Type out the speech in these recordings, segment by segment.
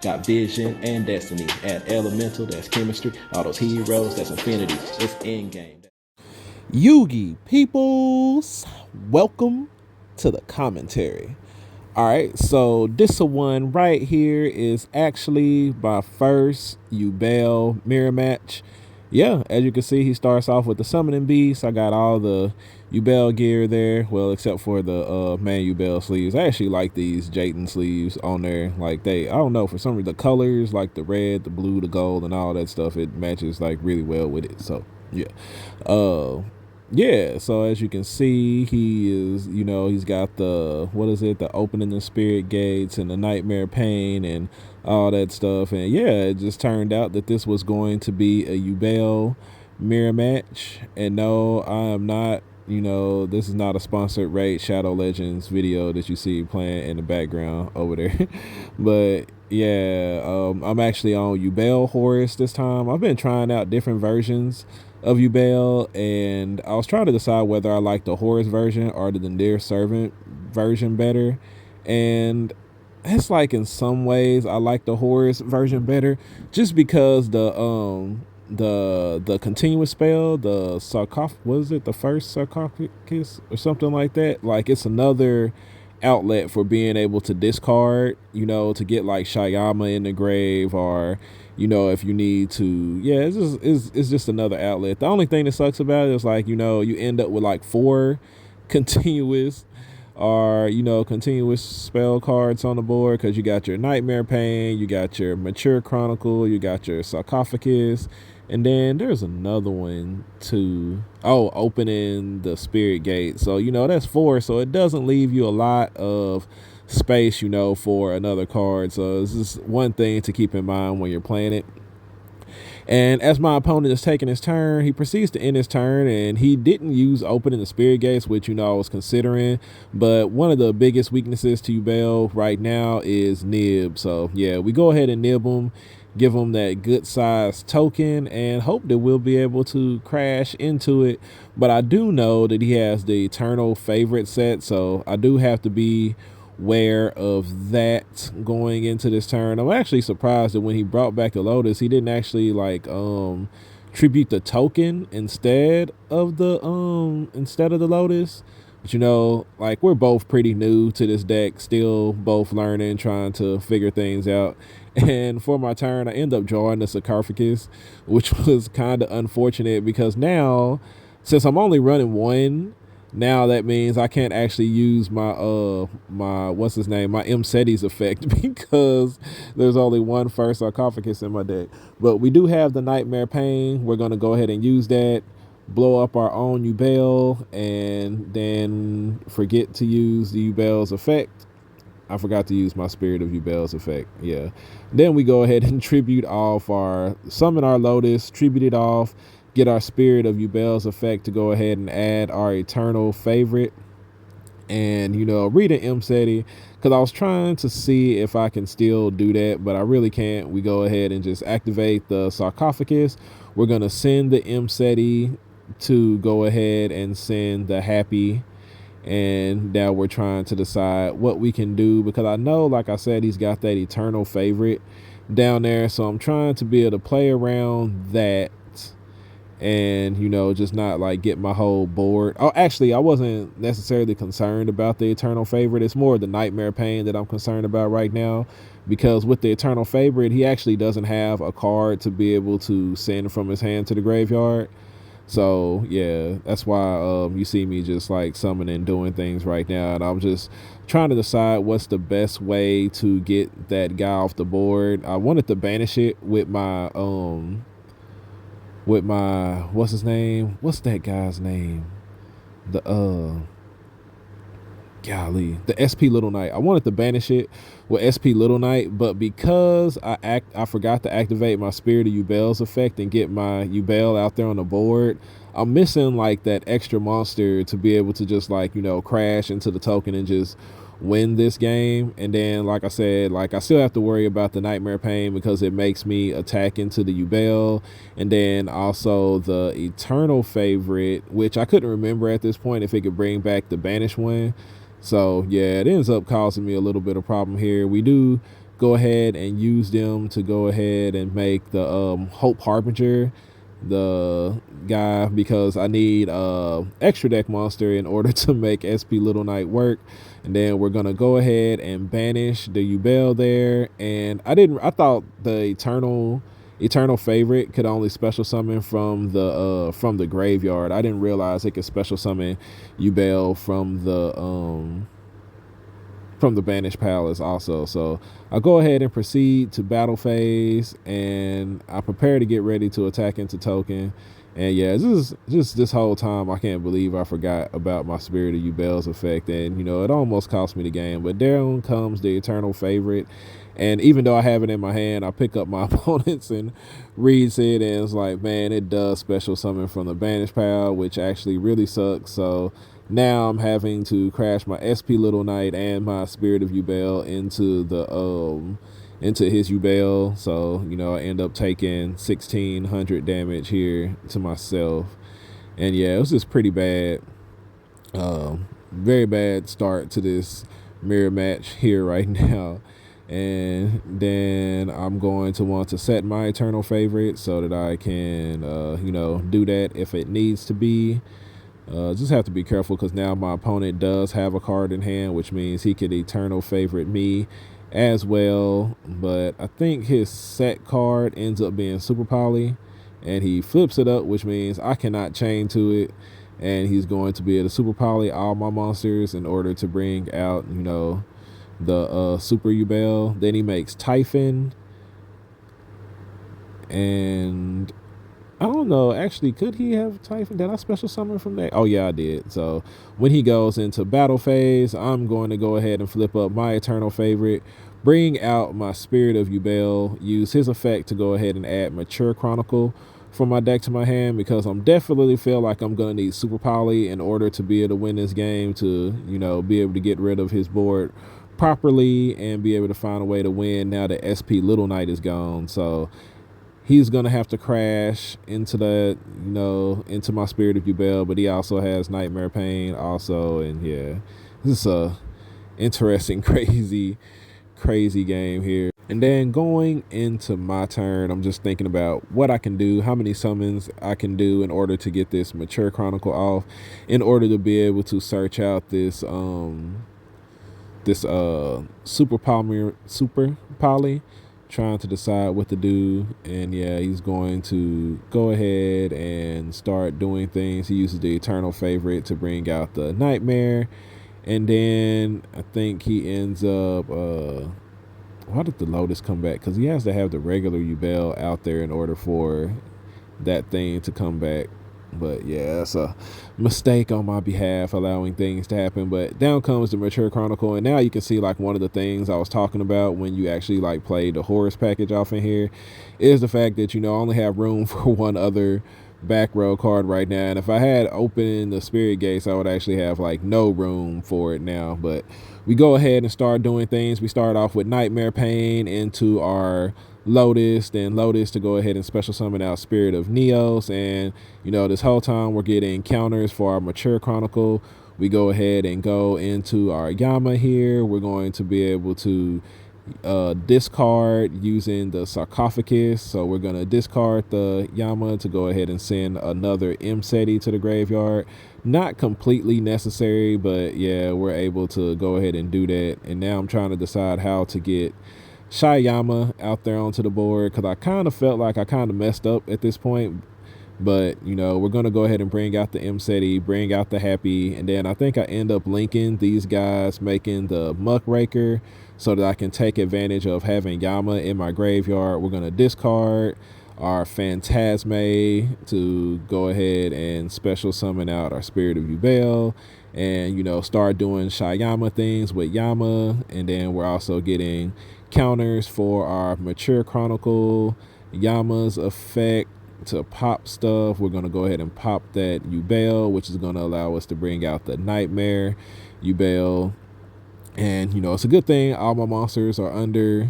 Got vision and destiny. Add elemental, that's chemistry. All those heroes, that's infinity. It's endgame. Yugi peoples, welcome to the commentary. All right, so this one right here is actually my first Yubel mirror match. Yeah, as you can see, he starts off with the summoning beast. I got all the Yubel gear there, well, except for the man Yubel sleeves. I actually like these Jayden sleeves on there. Like I don't know, for some reason, the colors, like the red, the blue, the gold, and all that stuff, it matches like really well with it. So yeah, yeah, so as you can see, he is, he's got the, what is it, the opening the spirit gates and the nightmare pain and all that stuff. And yeah, it just turned out that this was going to be a Yubel mirror match. And no, I am not, this is not a sponsored Raid Shadow Legends video that you see playing in the background over there. But yeah, I'm actually on Yubel Horus this time. I've been trying out different versions of Yubel, and I was trying to decide whether I like the Horus version or the Dear Servant version better. And it's like in some ways I like the Horus version better, just because the continuous spell, the sarcophagus, was it the first sarcophagus or something like that? Like, it's another outlet for being able to discard, to get like Shayama in the grave, or if you need to, yeah, it's just another outlet. The only thing that sucks about it is, like, you end up with like 4 continuous or continuous spell cards on the board, because you got your Nightmare Pain, you got your Mature Chronicle, you got your Sarcophagus, and then there's another one too. Oh, opening the Spirit Gate. So that's 4, so it doesn't leave you a lot of space for another card. So this is one thing to keep in mind when you're playing it. And as my opponent is taking his turn, he proceeds to end his turn, and he didn't use opening the Spirit Gates, which I was considering. But one of the biggest weaknesses to Yubel right now is nib. So yeah, we go ahead and nib him, give him that good size token, and hope that we'll be able to crash into it. But I do know that he has the Eternal Favorite set, so I do have to be aware of that going into this turn. I'm actually surprised that when he brought back the Lotus, he didn't actually like tribute the token instead of the Lotus. But like, we're both pretty new to this deck, still both learning, trying to figure things out. And for my turn, I end up drawing the Sarcophagus, which was kind of unfortunate, because now, since I'm only running 1, now that means I can't actually use my my Mseti's effect, because there's only 1 first Sarcophagus in my deck. But we do have the Nightmare Pain. We're going to go ahead and use that, blow up our own Yubel, and then forget to use the Yubel's effect. I forgot to use my Spirit of Yubel's effect. Yeah. Then we go ahead and tribute off summon our Lotus, tribute it off, get our Spirit of Yubel's effect to go ahead and add our Eternal Favorite, and read an Mseti, because I was trying to see if I can still do that, but I really can't. We go ahead and just activate the Sarcophagus. We're going to send the Mseti to go ahead and send the Happy, and now we're trying to decide what we can do, because I know, like I said, he's got that Eternal Favorite down there, so I'm trying to be able to play around that, and just not like get my whole board. Oh, actually, I wasn't necessarily concerned about the Eternal Favorite. It's more the Nightmare Pain that I'm concerned about right now, because with the Eternal Favorite, he actually doesn't have a card to be able to send from his hand to the graveyard. So yeah, that's why you see me just like summoning, doing things right now, and I'm just trying to decide what's the best way to get that guy off the board. I wanted to banish it with my what's his name? What's that guy's name? The SP Little Knight. I wanted to banish it with SP Little Knight, but because I forgot to activate my Spirit of Yubel's effect and get my Yubel out there on the board, I'm missing like that extra monster to be able to just like, crash into the token and just win this game. And then, like I said, like, I still have to worry about the Nightmare Pain, because it makes me attack into the Yubel, and then also the Eternal Favorite, which I couldn't remember at this point if it could bring back the Banish one. So yeah, it ends up causing me a little bit of problem here. We do go ahead and use them to go ahead and make the Hope Harbinger the guy, because I need extra deck monster in order to make SP Little Knight work. And then we're gonna go ahead and banish the Yubel there. And I thought the eternal favorite could only special summon from the graveyard. I didn't realize it could special summon Yubel from the banished palace also. So I'll go ahead and proceed to battle phase, and I prepare to get ready to attack into token. And yeah, this whole time I can't believe I forgot about my Spirit of Yubel's effect, and you know, it almost cost me the game. But there comes the eternal favorite, and even though I have it in my hand, I pick up my opponents and reads it, and it's like, man, it does special summon from the banished pal, which actually really sucks. So now I'm having to crash my SP Little Knight and my Spirit of Yubel into his Yubel. So, you know, I end up taking 1600 damage here to myself. And yeah, it was just pretty bad. Very bad start to this mirror match here right now. And then I'm going to want to set my eternal favorite so that I can, you know, do that if it needs to be. Just have to be careful because now my opponent does have a card in hand, which means he could eternal favorite me as well. But I think his set card ends up being Super Poly, and he flips it up, which means I cannot chain to it, and he's going to be able to Super Poly all my monsters in order to bring out, you know, the Super Yubel. Then he makes Typhon, and I don't know, actually, could he have Typhon? Did I special summon from that? Oh yeah, I did. So when he goes into battle phase, I'm going to go ahead and flip up my eternal favorite, bring out my Spirit of Yubel, use his effect to go ahead and add Mature Chronicle from my deck to my hand, because I'm definitely feel like I'm going to need Super Poly in order to be able to win this game, to, you know, be able to get rid of his board properly and be able to find a way to win now that SP Little Knight is gone. So he's going to have to crash into that, you know, into my Spirit of Yubel, but he also has Nightmare Pain also. And yeah, this is a interesting, crazy game here. And then going into my turn, I'm just thinking about what I can do, how many summons I can do in order to get this Mature Chronicle off, in order to be able to search out this Super Poly, trying to decide what to do. And yeah, he's going to go ahead and start doing things. He uses the eternal favorite to bring out the Nightmare, and then I think he ends up why did the Lotus come back? Because he has to have the regular Yubel out there in order for that thing to come back. But yeah, that's a mistake on my behalf, allowing things to happen. But down comes the Mature Chronicle, and now you can see like one of the things I was talking about when you actually like play the Horus package off in here is the fact that, you know, I only have room for one other back row card right now. And if I had opened the Spirit Gates, I would actually have like no room for it now. But we go ahead and start doing things. We start off with Nightmare Pain into our Lotus, then Lotus to go ahead and special summon out Spirit of Neos. And you know, this whole time we're getting counters for our Mature Chronicle. We go ahead and go into our Yama here. We're going to be able to discard using the Sarcophagus. So we're going to discard the Yama to go ahead and send another M-Seti to the graveyard. Not completely necessary, but yeah, we're able to go ahead and do that. And now I'm trying to decide how to get Shayama out there onto the board, because I kind of felt like I kind of messed up at this point. But you know, we're going to go ahead and bring out the M-Seti, bring out the Happy, and then I think I end up linking these guys, making the Muckraker, so that I can take advantage of having Yama in my graveyard. We're going to discard our Phantasme to go ahead and special summon out our Spirit of Yubel, and you know, start doing Shayama things with Yama. And then we're also getting counters for our Mature Chronicle, Yama's effect to pop stuff. We're going to go ahead and pop that Yubel, which is going to allow us to bring out the Nightmare Yubel. And you know, it's a good thing all my monsters are under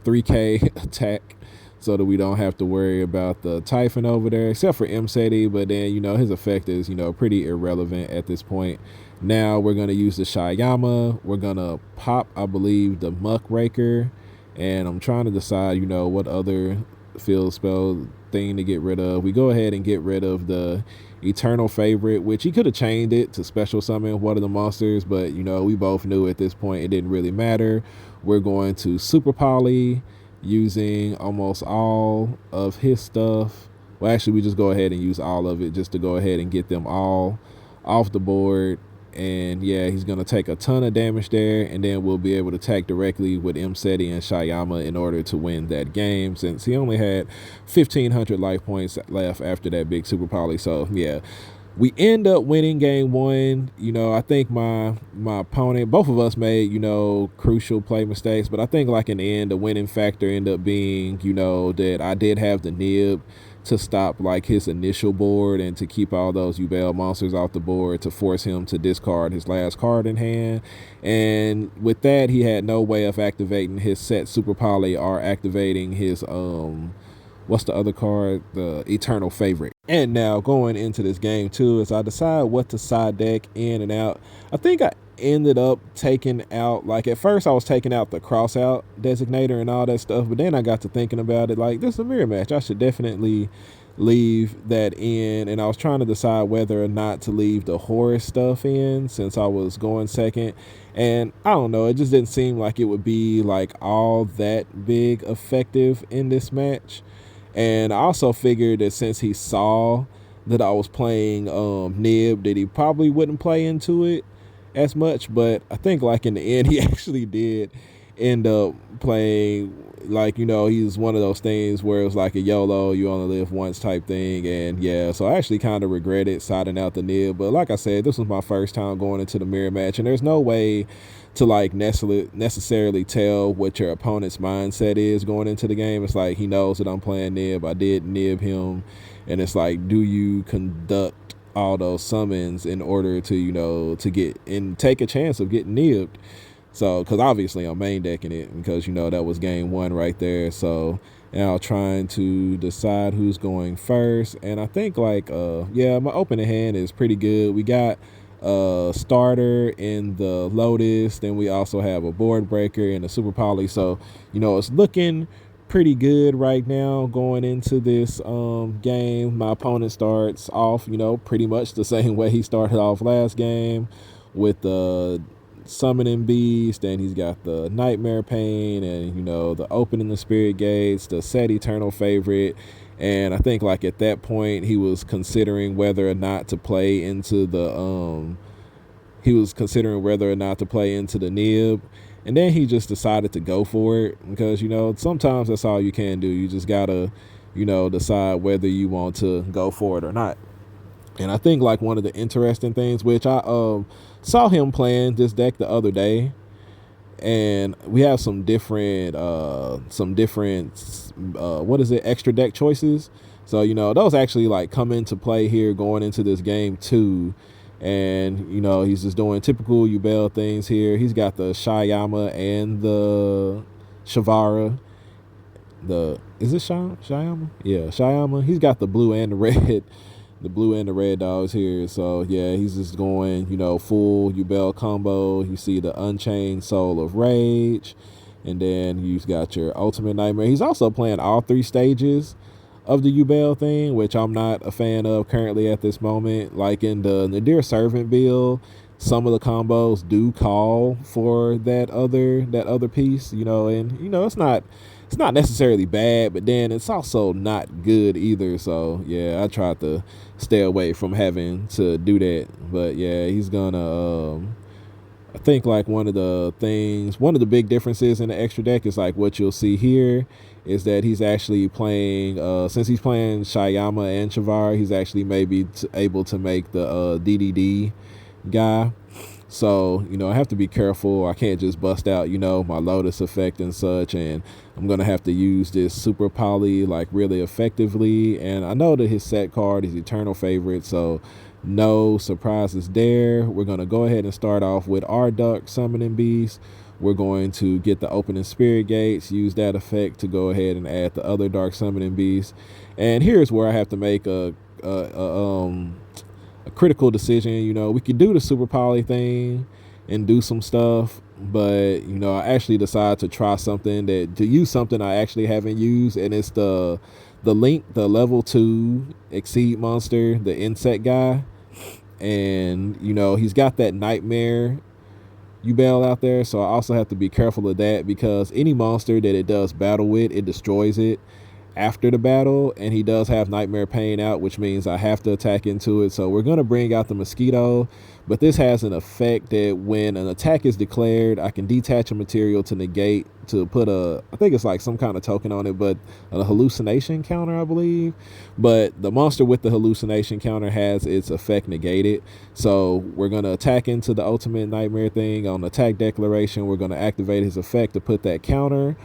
3k attack, so that we don't have to worry about the Typhon over there, except for M-Seti. But then, you know, his effect is, you know, pretty irrelevant at this point. Now we're going to use the Shayama. We're going to pop, I believe, the Muckraker, and I'm trying to decide, you know, what other field spell thing to get rid of. We go ahead and get rid of the eternal favorite, which he could have changed it to special summon one of the monsters, but you know, we both knew at this point it didn't really matter. We're going to super poly using almost all of his stuff. Well, actually, we just go ahead and use all of it just to go ahead and get them all off the board. And yeah, he's going to take a ton of damage there, and then we'll be able to attack directly with Mseti and Shayama in order to win that game, since he only had 1,500 life points left after that big super poly. So yeah, we end up winning game one. You know, I think my opponent, both of us made, you know, crucial play mistakes, but I think like in the end, the winning factor ended up being, you know, that I did have the nib to stop like his initial board and to keep all those Yubel monsters off the board to force him to discard his last card in hand. And with that, he had no way of activating his set super poly or activating his what's the other card, the eternal favorite. And now going into this game too, as I decide what to side deck in and out, I think I ended up taking out, like at first I was taking out the cross out designator and all that stuff, but then I got to thinking about it, like this is a mirror match, I should definitely leave that in. And I was trying to decide whether or not to leave the Horus stuff in since I was going second, and I don't know, it just didn't seem like it would be like all that big effective in this match. And I also figured that since he saw that I was playing Nib, that he probably wouldn't play into it as much. But I think like in the end, he actually did end up playing, like, you know, he's one of those things where it was like a YOLO, you only live once type thing. And yeah, so I actually kind of regretted siding out the Nib. But like I said, this was my first time going into the mirror match, and there's no way to like necessarily tell what your opponent's mindset is going into the game. It's like he knows that I'm playing Nib, I did Nib him, and it's like, do you conduct all those summons in order to, you know, to get and take a chance of getting nibbed? So because obviously I'm main decking it, because you know that was game one right there. So now trying to decide who's going first, and I think like yeah, my opening hand is pretty good. We got starter in the Lotus, then we also have a board breaker and a super poly. So you know, it's looking pretty good right now going into this game. My opponent starts off, you know, pretty much the same way he started off last game, with the summoning beast, and he's got the nightmare pain, and you know, the opening the spirit gates, the set eternal favorite. And I think like at that point he was considering whether or not to play into the nib, and then he just decided to go for it, because you know, sometimes that's all you can do. You just gotta, you know, decide whether you want to go for it or not. And I think like one of the interesting things, which I saw him playing this deck the other day, and we have some different extra deck choices. So you know, those actually like come into play here going into this game too. And you know, he's just doing typical Yubel things here. He's got the Shayama and the Shavara. Is it Shayama? Yeah, Shayama. He's got the blue and the red. The blue and the red dogs here. So yeah, he's just going, you know, full Yubel combo. You see the Unchained Soul of Rage, and then you've got your Ultimate Nightmare. He's also playing all three stages of the Yubel thing, which I'm not a fan of currently at this moment. Like in the Nadir Servant build, some of the combos do call for that other piece, you know, and you know, it's not necessarily bad, but then it's also not good either. So yeah, I tried to stay away from having to do that. But yeah, he's gonna I think like one of the big differences in the extra deck is like what you'll see here is that he's actually playing since he's playing Shayama and Shavar, he's actually maybe able to make the DDD guy. So, you know, I have to be careful. I can't just bust out, you know, my Lotus effect and such, and I'm going to have to use this super poly like really effectively. And I know that his set card is eternal favorite, so no surprises there. We're going to go ahead and start off with our Dark Summoning Beast. We're going to get the opening spirit gates, use that effect to go ahead and add the other Dark Summoning Beast. And here's where I have to make a critical decision. You know, we could do the super poly thing and do some stuff, but you know, I actually decided to try something to use something I actually haven't used, and it's the Link, the level 2 Exceed monster, the insect guy. And you know, he's got that nightmare Yubel out there, so I also have to be careful of that, because any monster that it does battle with, it destroys it after the battle, and he does have nightmare pain out, which means I have to attack into it. So we're going to bring out the mosquito, but this has an effect that when an attack is declared, I can detach a material to negate, to put I think it's like some kind of token on it, but a hallucination counter, I believe. But the monster with the hallucination counter has its effect negated. So we're going to attack into the ultimate nightmare thing. On attack declaration, we're going to activate his effect to put that counter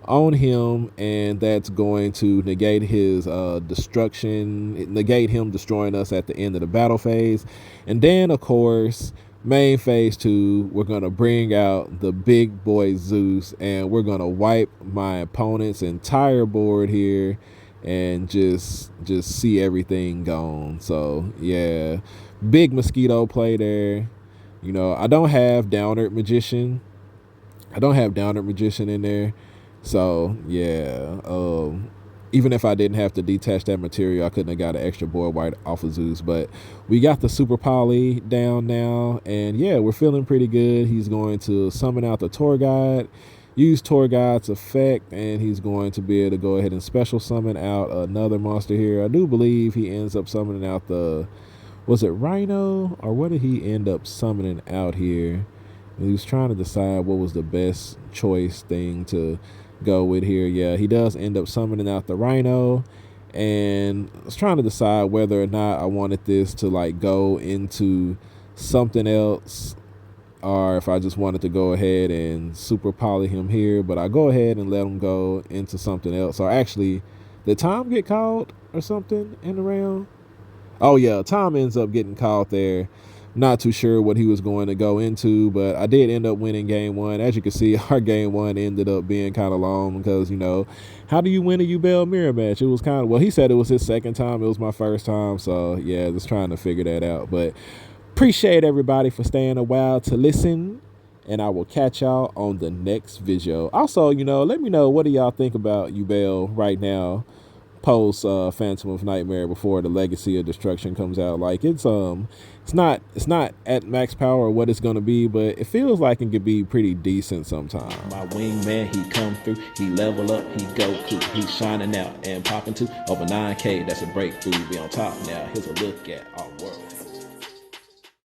on him, and that's going to negate his destruction, negate him destroying us at the end of the battle phase. And then of course, main phase 2, we're going to bring out the big boy Zeus, and we're going to wipe my opponent's entire board here and just see everything gone. So yeah, big mosquito play there. You know, I don't have Downward Magician in there. So yeah, even if I didn't have to detach that material, I couldn't have got an extra board white off of Zeus. But we got the super poly down now, and yeah, we're feeling pretty good. He's going to summon out the tour guide, use tour guide's effect, and he's going to be able to go ahead and special summon out another monster here. I do believe he ends up summoning out was it Rhino, or what did he end up summoning out here? He was trying to decide what was the best choice thing to go with here. Yeah, he does end up summoning out the Rhino, and I was trying to decide whether or not I wanted this to like go into something else, or if I just wanted to go ahead and super poly him here. But I go ahead and let him go into something else. Or actually, did Tom get called or something in the round? Oh yeah, Tom ends up getting called there. Not too sure what he was going to go into, but I did end up winning game 1. As you can see, our game 1 ended up being kind of long, because, you know, how do you win a Yubel mirror match? It was kind of, well, he said it was his second time. It was my first time. So yeah, just trying to figure that out. But appreciate everybody for staying a while to listen, and I will catch y'all on the next video. Also, you know, let me know, what do y'all think about Yubel right now, post Phantom of Nightmare, before the Legacy of Destruction comes out. Like, it's not at max power or what it's gonna be, but it feels like it could be pretty decent sometimes. My wingman, he come through, he level up, he Goku, he's shining out and popping to over 9K. That's a breakthrough. Be on top now. Here's a look at our world.